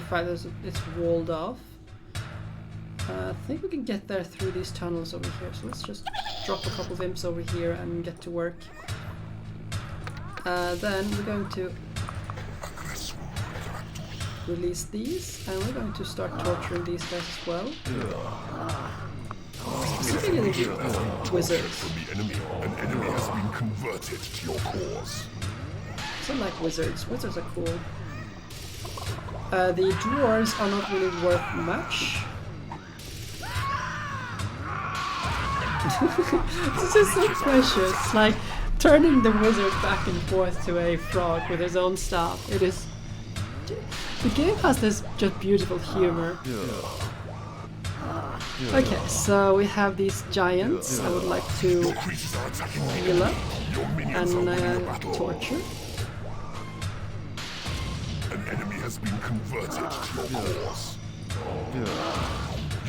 fact that it's walled off. I think we can get there through these tunnels over here, so let's just drop a couple of imps over here and get to work. Then we're going to release these, and we're going to start torturing these guys as well. Specifically the wizards. An enemy has been converted to your cause. I like wizards. Wizards are cool. The dwarves are not really worth much. This is so precious. Like turning the wizard back and forth to a frog with his own staff. It is. The game has this just beautiful humor. Okay, so we have these giants. I would like to heal up and torture. An enemy has been converted to your cause.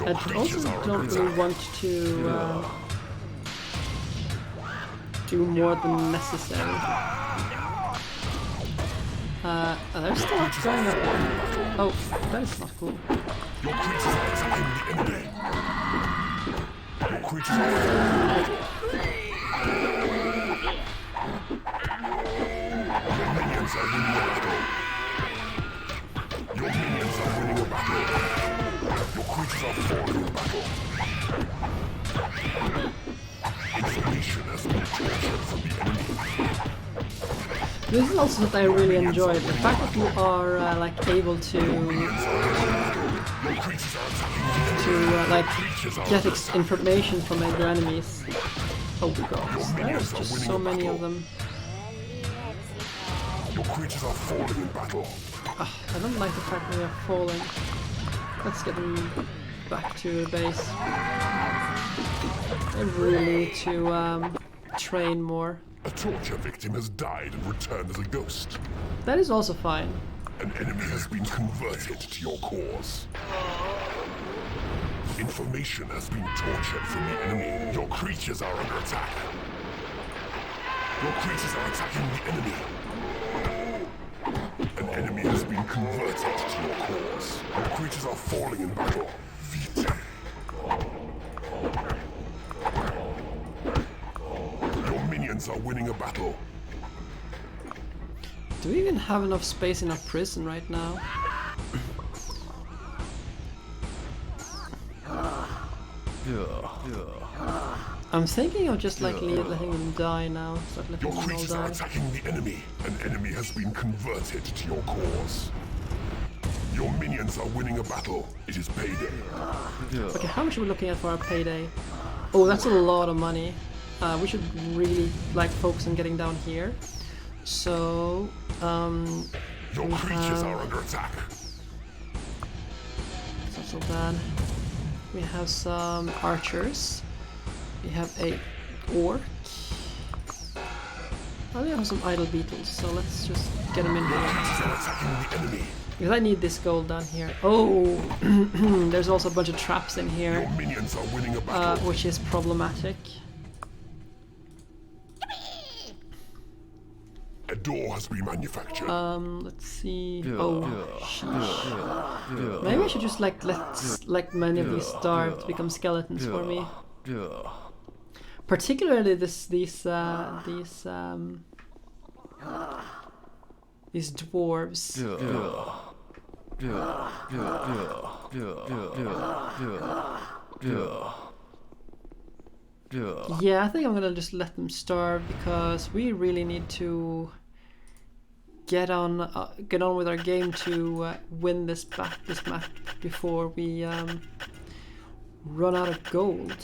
I also don't really want to do more than necessary. There's still what's going on. Oh, that is not cool. Your creatures are attacking the enemy. Your creatures are Your minions are winning a battle. Your minions are winning a battle. Your creatures are falling in battle. Information has been captured from the enemy. This is also what I really enjoy, the fact that you are like able to like get information from your enemies. Oh god, there's just so many of them. Your creatures are falling in battle. I don't like the fact that they are falling. Let's get them back to the base. I really need to train more. A torture victim has died and returned as a ghost. That is also fine. An enemy has been converted to your cause. Information has been tortured from the enemy. Your creatures are under attack. Your creatures are attacking the enemy. An enemy has been converted to your cause. Your creatures are falling in battle. Vite. Your minions are winning a battle. Do we even have enough space in our prison right now? I'm thinking of just like letting them die now. So letting Your them all creatures are die. attacking the enemy. An enemy has been converted to your cause. Your minions are winning a battle. It is payday. Okay, how much are we looking at for our payday? Oh, that's a lot of money. We should really like focus on getting down here. So, Your we creatures have- are under attack. it's not so bad. We have some archers. We have a orc. Oh, we have some idle beetles, so let's just get them in Your here. creatures are attacking the enemy. Because I need this gold down here. Oh, there's also a bunch of traps in here, Your minions are winning a battle. which is problematic. A door has been manufactured. Let's see. Oh, sheesh. Maybe I should just like let many of these starve to become skeletons for me. Particularly these dwarves. Yeah, I think I'm gonna just let them starve because we really need to get on with our game to win this match before we run out of gold,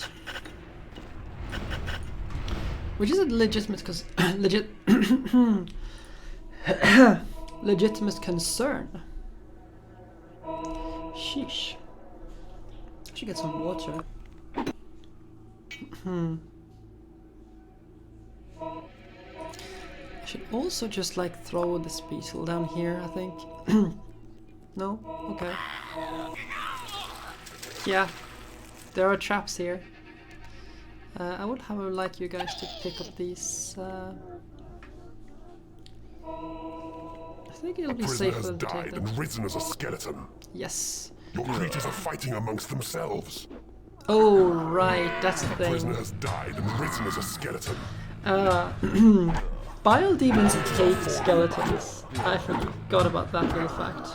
which is a legitimate legitimate concern. Sheesh. I should get some water. I should also just like throw this beetle down here, I think. No? Okay. Yeah, there are traps here. I would have like you guys to pick up these. I think it'll A be prisoner safe for has them to take died that. and risen as a skeleton. Yes. Your creatures are fighting amongst themselves. Oh, right, that's the A prisoner thing. has died and risen as a skeleton. Bile demons hate skeletons. I forgot about that little fact.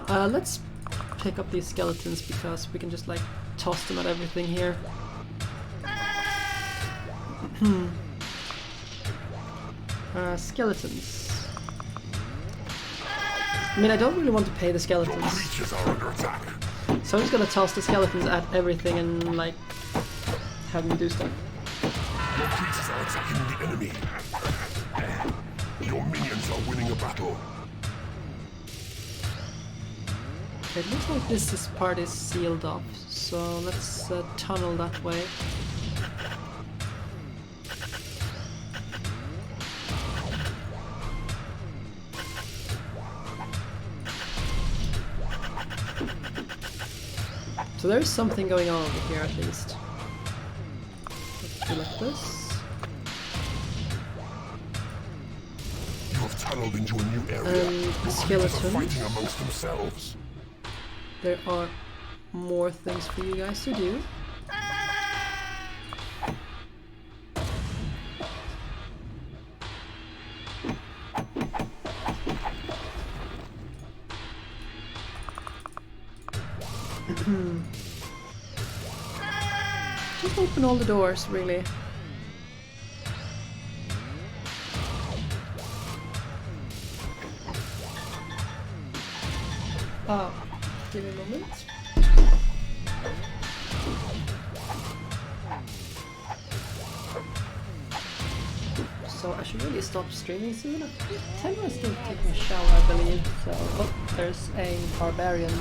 Let's pick up these skeletons because we can just like toss them at everything here. Skeletons. I mean, I don't really want to pay the Your skeletons, creatures are under attack. so I'm just gonna toss the skeletons at everything and like have them do stuff. Your creatures are attacking the enemy. Your minions are winning a battle. It looks like this part is sealed off, so let's tunnel that way. So there's something going on over here at least. Let's do like this. You have tunneled into a new area. And Your creatures are skeleton. fighting amongst themselves. There are more things for you guys to do. Just open all the doors, really. Give me a moment. So I should really stop streaming soon. At 10 I still taking a shower, I believe. So, oh, there's a barbarian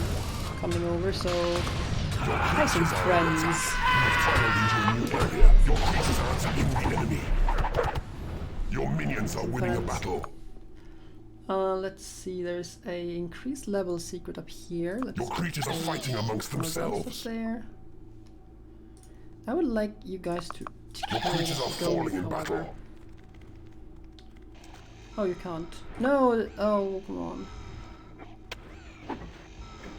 coming over, so I have some friends. You have tunneled into a new area. Your creatures are attacking the enemy. Your minions are winning a battle. Let's see, there's a increased level secret up here. Let's Your creatures are fighting amongst one of those themselves. up there. I would like you guys to Your carry creatures are this going, falling in however. battle. Oh, you can't. No, oh, come on.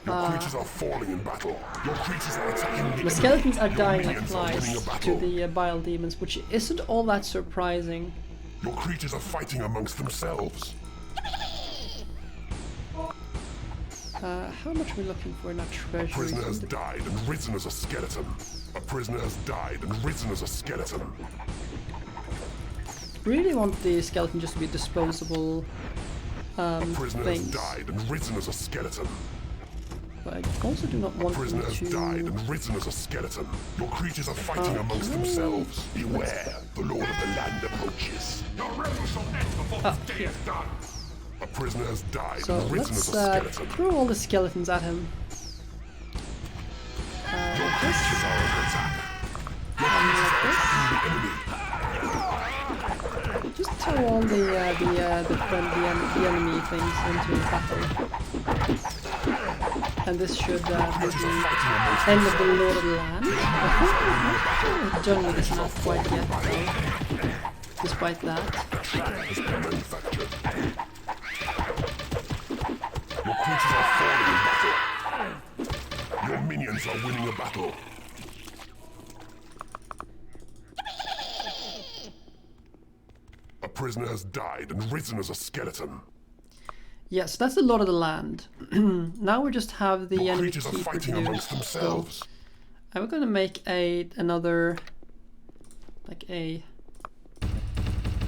Your creatures are falling in battle. Your creatures are attacking the enemy. The skeletons are Your dying like minions are winning a flies to battle. the bile demons, which isn't all that surprising. Your creatures are fighting amongst themselves. How much are we looking for in our A treasury? prisoner has died and risen as a skeleton. A prisoner has died and risen as a skeleton. Really want the skeleton just to be disposable A prisoner has things, died and risen as a skeleton. but I also do not A want prisoner them has to. died and risen as a skeleton. Your creatures are fighting amongst themselves. Beware, the Lord of the Land approaches. Your realm shall end before this day is done. A prisoner has died So and risen let's as a skeleton. throw all the skeletons at him. Your creatures are under attack. The enemy. Just throw all the enemy things into battle, and this should be the end of the Lord of the Land. I think the jungle is not quite yet, though. Despite that. Has been manufactured. Your creatures are falling in battle. Your minions are winning a battle. A prisoner has died and risen as a skeleton. Yes, that's the Lord of the Land. Now we just have the Your enemy creatures are keeper to fighting do. amongst themselves. And we're gonna make another like a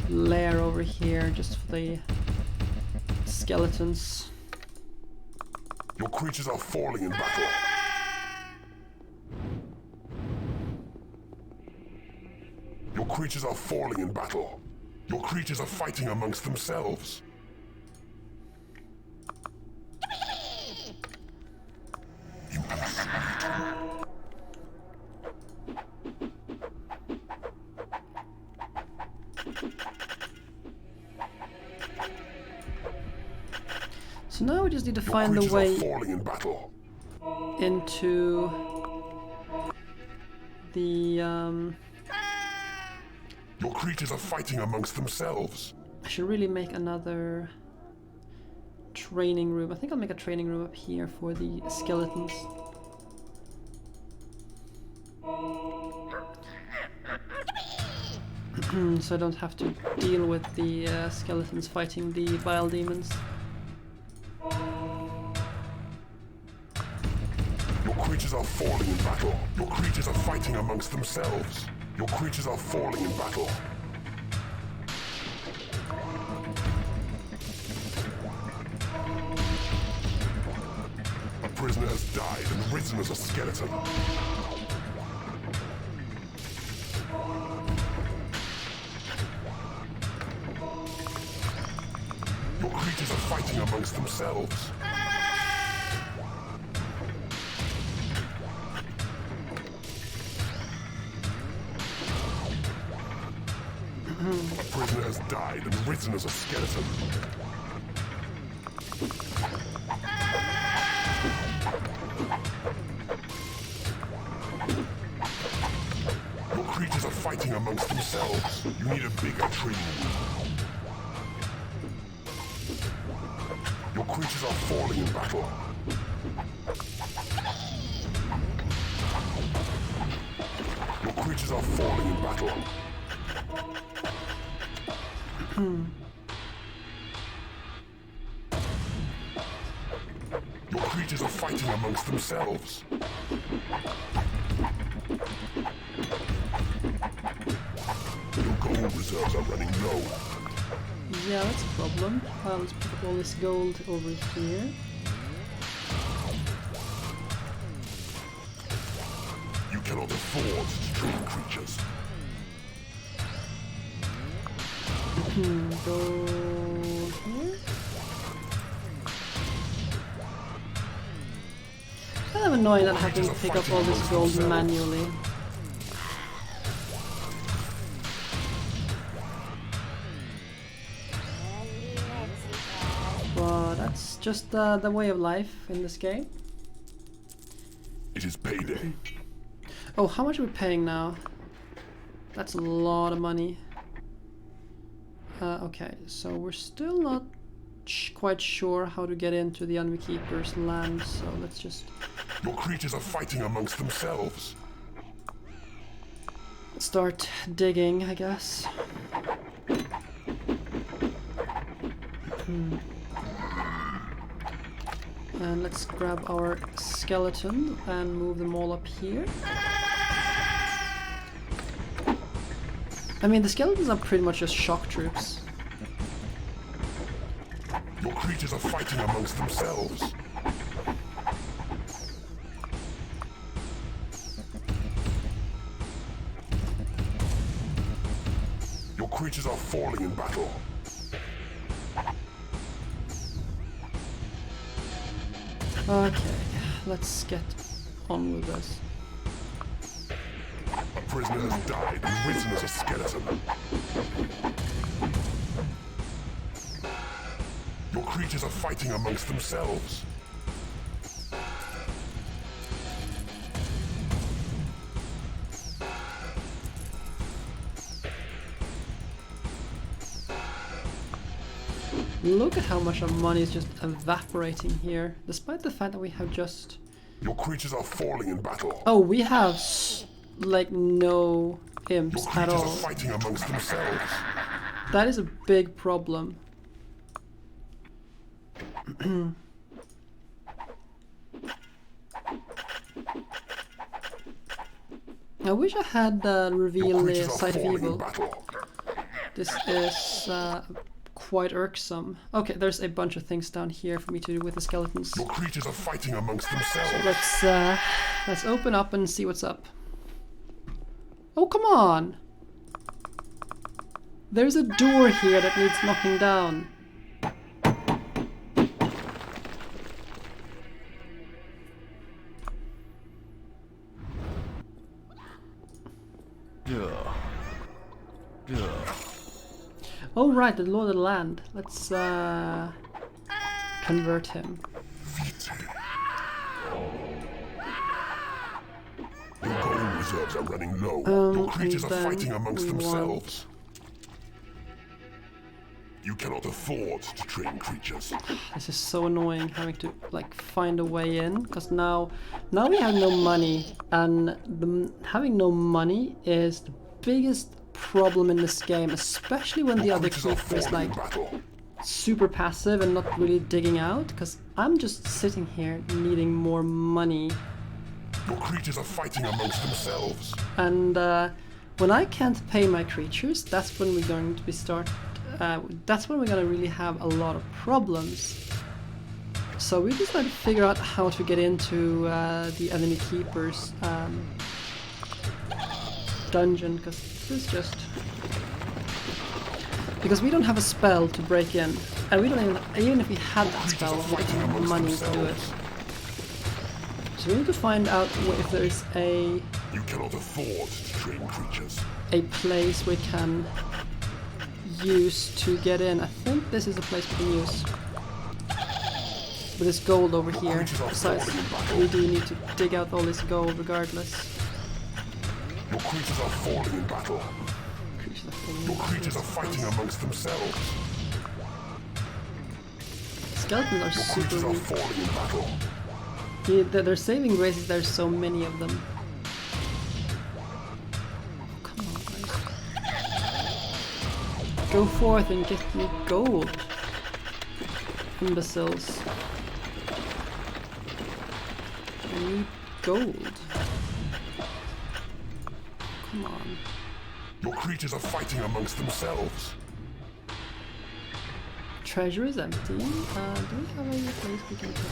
lair over here just for the skeletons. Your creatures are falling in battle. Your creatures are falling in battle. Your creatures are fighting amongst themselves. So now we just need to Your find the creatures way are falling in battle. into the Your Your creatures are fighting amongst themselves. I should really make another training room. I think I'll make a training room up here for the skeletons. So I don't have to deal with the skeletons fighting the vile demons. Your creatures are falling in battle. Your creatures are fighting amongst themselves. Your creatures are falling in battle. A prisoner has died and risen as a skeleton. Your creatures are fighting amongst themselves. A prisoner has died and risen as a skeleton. Your creatures are fighting amongst themselves. You need a bigger training room. Your creatures are falling in battle. Your creatures are falling in battle. Your creatures are fighting amongst themselves. Your gold reserves are running low. Yeah, that's a problem. Let's put all this gold over here. You cannot afford to train creatures. Gold here. Kind of annoying that I have to pick up all this gold manually. But that's just the way of life in this game. It is payday. Oh, how much are we paying now? That's a lot of money. Okay, so we're still not quite sure how to get into the Envy Keeper's land, so let's just... Your creatures are fighting amongst themselves. start digging, I guess. And let's grab our skeleton and move them all up here. I mean, the skeletons are pretty much just shock troops. Your creatures are fighting amongst themselves. Your creatures are falling in battle. Okay, let's get on with this. A prisoner has died and risen as a skeleton. Your creatures are fighting amongst themselves. Look at how much our money is just evaporating here, despite the fact that we have just... Your creatures are falling in battle. Oh, we have like no Your imps at creatures all. are fighting amongst themselves. That is a big problem. I wish I had reveal Your the creatures are Sight of falling in Evil. battle. This is quite irksome. Okay, there's a bunch of things down here for me to do with the skeletons. Your creatures are fighting amongst themselves. Let's open up and see what's up. Oh, come on! There's a door here that needs knocking down. Oh right, the Lord of the Land. Let's convert him. Your gold reserves are running low. Your creatures are and fighting then amongst we themselves. You cannot afford to train creatures. This is so annoying having to like find a way in, because now we have no money, and having no money is the biggest problem in this game, especially when the other Creatures are keeper is falling like in battle. super passive and not really digging out, because I'm just sitting here needing more money. Your creatures are fighting amongst themselves. And when I can't pay my creatures, that's when we're going to be that's when we're gonna really have a lot of problems. So we just gotta figure out how to get into the enemy keeper's dungeon, because this is just because we don't have a spell to break in, and we don't even if we had that spell, we don't have money to do it. So we need to find out if there is You cannot afford to train creatures. a place we can use to get in. I think this is a place we can use. With this gold over here. Besides, we do need to dig out all this gold regardless. Your creatures are falling in battle. Creatures are falling. Your creatures are fighting amongst themselves. Skeletons are Your super creatures are weak. falling in battle. Their saving grace is there's so many of them. Oh, come on, guys. Go forth and get me gold. Imbeciles. I need gold. Come on. Your creatures are fighting amongst themselves. Treasure is empty. Do we have any place we can put?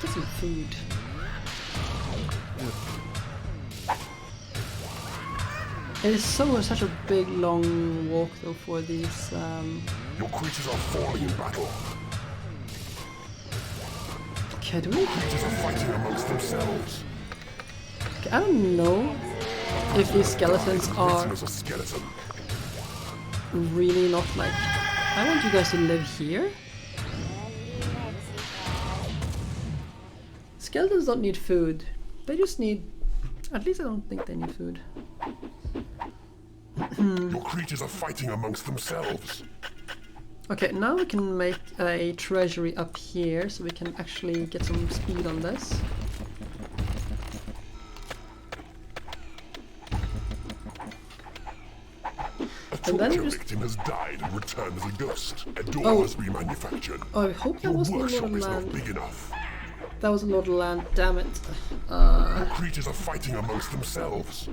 Get some food. It is such a big long walk though for these Your creatures are falling in battle. okay, do we? Creatures are fighting amongst themselves. Okay, I don't know if these skeletons are Written as a skeleton. really not like I want you guys to live here. Skeletons don't need food. They just need at least I don't think they need food. Your creatures are fighting amongst themselves. Okay, now we can make a treasury up here so we can actually get some speed on this. A And then torture just- victim has died and returned as a ghost. A door Oh. has remanufactured. Oh, I hope that Your wasn't a lot workshop of is not land. big enough. That was a lot of land, damn it. Creatures are fighting amongst themselves.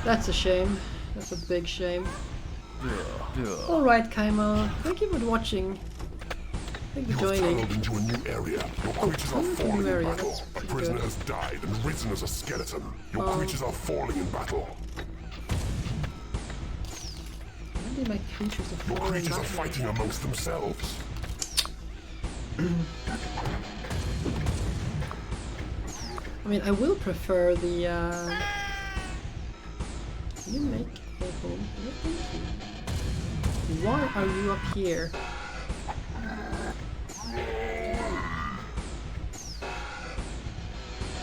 That's a shame. That's a big shame. Alright, Kaimo. Thank you for watching. Thank you You for have joining. tunneled into a new area. Your creatures are tunneled into a falling new in area, battle. that's A pretty prisoner good. has died and risen as a skeleton. Your creatures are falling in battle. Why did my creatures are Your falling creatures are back? fighting amongst themselves. I mean, I will prefer the, Can you make a home? Why are you up here?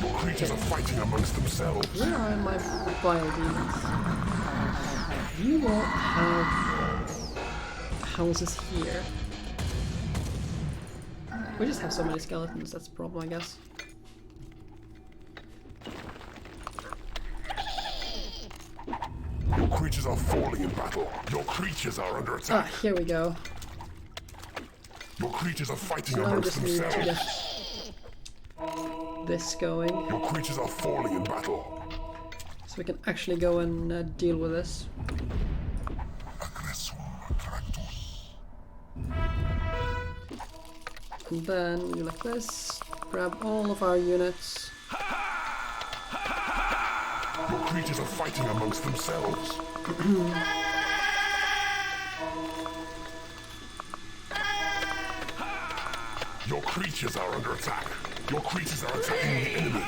Your creatures are fighting amongst themselves. Where are my bile demons? You won't have houses here. We just have so many skeletons, that's the problem, I guess. Your creatures are falling in battle. Your creatures are under Ah, attack. here we go. Your creatures are fighting Now we amongst just need to themselves. get this going, Your creatures are falling in battle. so we can actually go and deal with this. And then you like this, grab all of our units. Your creatures are fighting amongst themselves. Your creatures are under attack. Your creatures are attacking the enemy.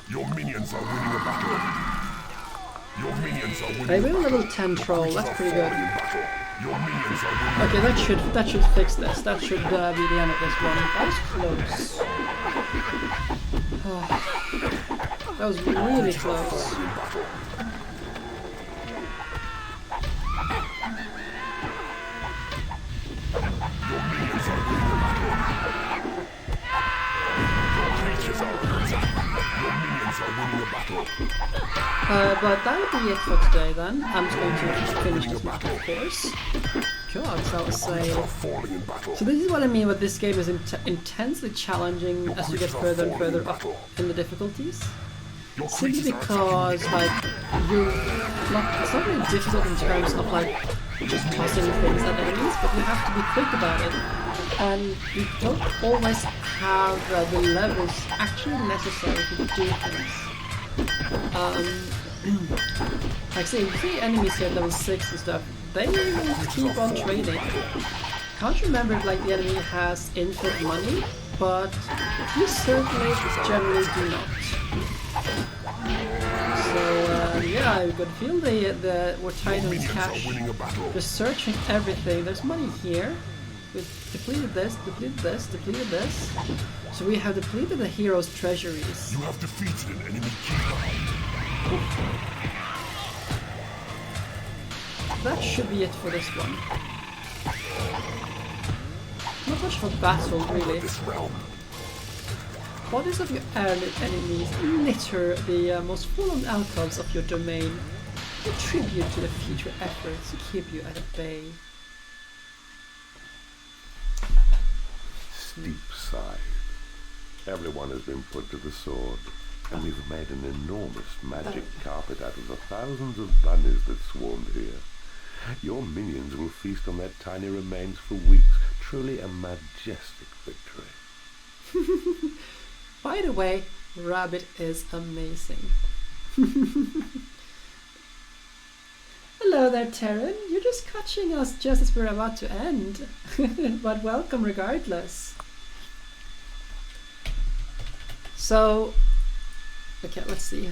Your minions are winning a battle. Your minions are winning Hey, a we have a battle. level 10 troll, Creatures that's are pretty falling good. in battle. Your minions are winning. Okay, that should fix this. That should be the end of this one. That was close. That was really close. But that would be it for today then. I'm just going to finish this match, of course. God, that was so this is what I mean with this game is intensely challenging as you get further and further up in the difficulties. Simply because like it's not really difficult in terms of like just tossing things at enemies, but you have to be quick about it. And you don't always have the levels actually necessary to do things. Like say, you see enemies here at level 6 and stuff, they keep on trading. Can't remember if like the enemy has infinite money, but you certainly generally do not. So yeah, I could feel we're Titan's cash. They're searching everything. There's money here. We've depleted this, depleted this, depleted this. So we have depleted the hero's treasuries. You have defeated an enemy keeper. That should be it for this one. Not much for battle, really. Bodies of your enemies litter the most fallen alcoves of your domain. Contribute to the future efforts to keep you at bay. Steep side. Everyone has been put to the sword, and we've made an enormous magic carpet out of the thousands of bunnies that swarmed here. Your minions will feast on their tiny remains for weeks. Truly a majestic victory. By the way, Rabbit is amazing. Hello there, Terran. You're just catching us just as we're about to end. But welcome regardless. So, okay, let's see.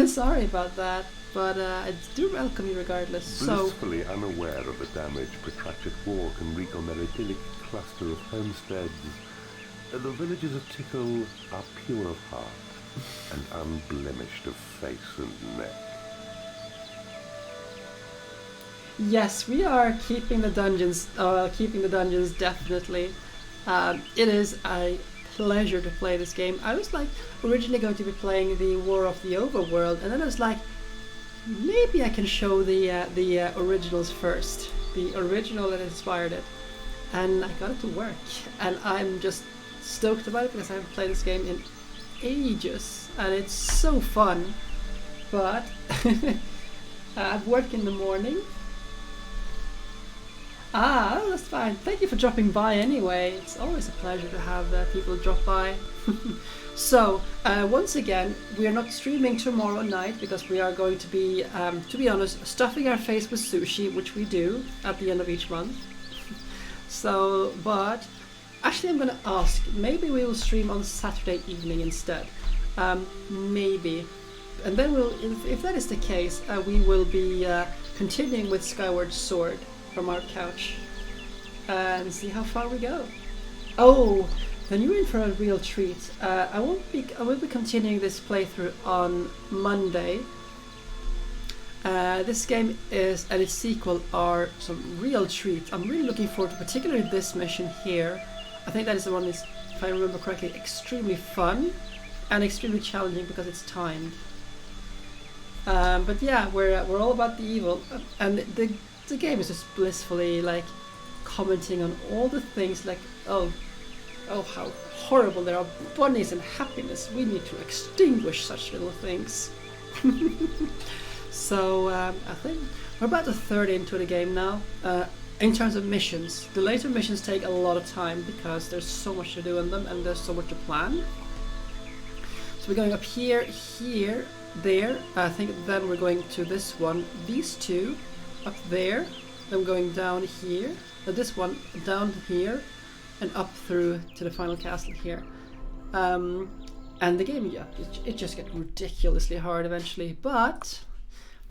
Sorry about that, but I do welcome you regardless. Blissfully unaware of the damage protracted war can wreak on their idyllic cluster of homesteads, the villagers of Tickle are pure of heart and unblemished of face and neck. Yes, we are keeping the dungeons. Definitely. It is a pleasure to play this game. I was like originally going to be playing the War of the Overworld, and then I was like, maybe I can show the originals first, the original that inspired it, and I got it to work, and I'm just stoked about it because I haven't played this game in ages, and it's so fun. But I've worked in the morning. That's fine. Thank you for dropping by anyway. It's always a pleasure to have people drop by. So, once again, we are not streaming tomorrow night because we are going to be honest, stuffing our face with sushi, which we do at the end of each month. So, but actually I'm going to ask, maybe we will stream on Saturday evening instead. Maybe. And then if that is the case, we will be continuing with Skyward Sword from our couch and see how far we go. Oh, then you're in for a real treat. I will be continuing this playthrough on Monday. This game and its sequel are some real treats. I'm really looking forward to particularly this mission here. I think that is the one that's, if I remember correctly, extremely fun and extremely challenging because it's timed. But yeah, we're all about the evil, and the game is just blissfully like commenting on all the things like, oh how horrible there are bunnies and happiness. We need to extinguish such little things. So I think we're about a third into the game now. In terms of missions, the later missions take a lot of time because there's so much to do in them and there's so much to plan. So we're going up here, there. I think then we're going to this one, these two, up there. Then we're going down here. This one down here, and up through to the final castle here. And the game, yeah, it just gets ridiculously hard eventually, but